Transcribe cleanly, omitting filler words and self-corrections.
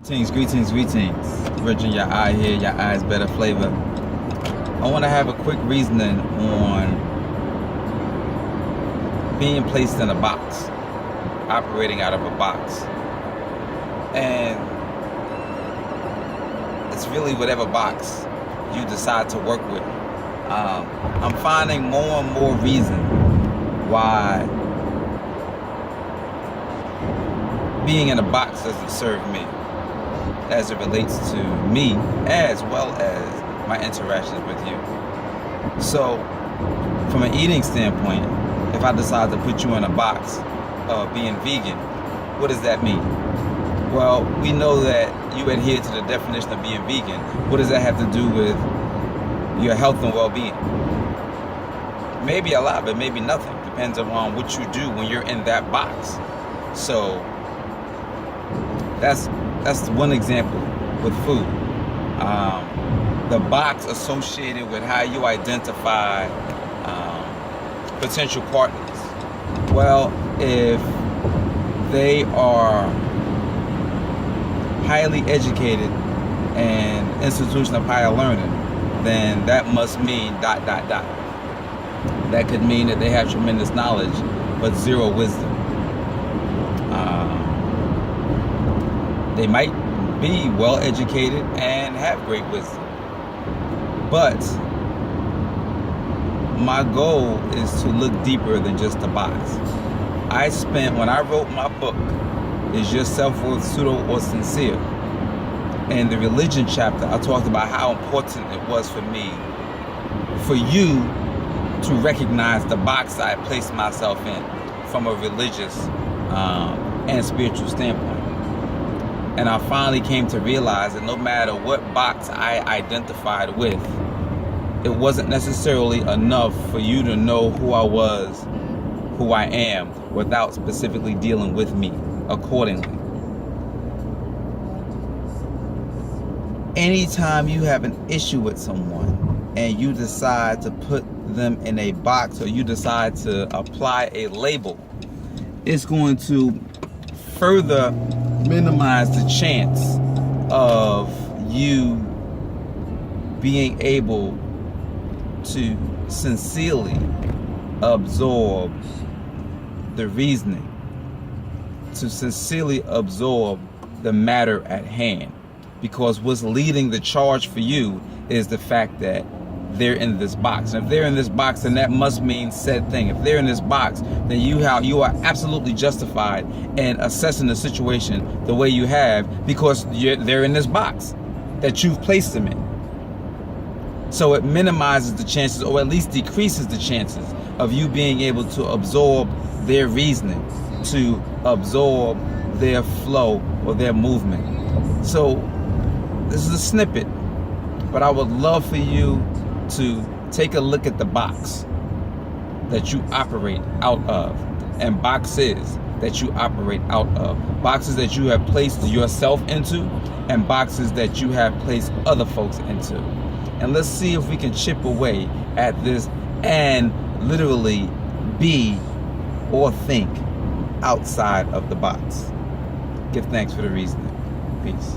Greetings. Virgin Yah-I here. Yah-I is better flavor. I want to have a quick reasoning on being placed in a box, operating out of a box. And it's really whatever box you decide to work with. I'm finding more and more reason why being in a box doesn't serve me, as it relates to me as well as my interactions with you. So from an eating standpoint, if I decide to put you in a box of being vegan, what does that mean? Well, we know that you adhere to the definition of being vegan. What does that have to do with your health and well-being? Maybe a lot, but maybe nothing. Depends on what you do when you're in that box. So that's one example with food. The box associated with how you identify potential partners. Well, if they are highly educated and institution of higher learning, then that must mean ... That could mean that they have tremendous knowledge but zero wisdom. They might be well educated and have great wisdom, but my goal is to look deeper than just a box. When I wrote my book, Is Your Self-Worth Pseudo or Sincere? In the religion chapter, I talked about how important it was for me, for you to recognize the box I placed myself in from a religious and spiritual standpoint. And I finally came to realize that no matter what box I identified with, it wasn't necessarily enough for you to know who I was, who I am, without specifically dealing with me accordingly. Anytime you have an issue with someone and you decide to put them in a box, or you decide to apply a label, it's going to further minimize the chance of you being able to sincerely absorb the reasoning, to sincerely absorb the matter at hand. Because what's leading the charge for you is the fact that they're in this box. And if they're in this box, then that must mean said thing. If they're in this box, then you are absolutely justified in assessing the situation the way you have, because they're in this box that you've placed them in. So it minimizes the chances, or at least decreases the chances, of you being able to absorb their reasoning, to absorb their flow or their movement. So this is a snippet, but I would love for you to take a look at the box that you operate out of, and boxes that you operate out of, boxes that you have placed yourself into, and boxes that you have placed other folks into. And let's see if we can chip away at this and literally be or think outside of the box. Give thanks for the reasoning. Peace.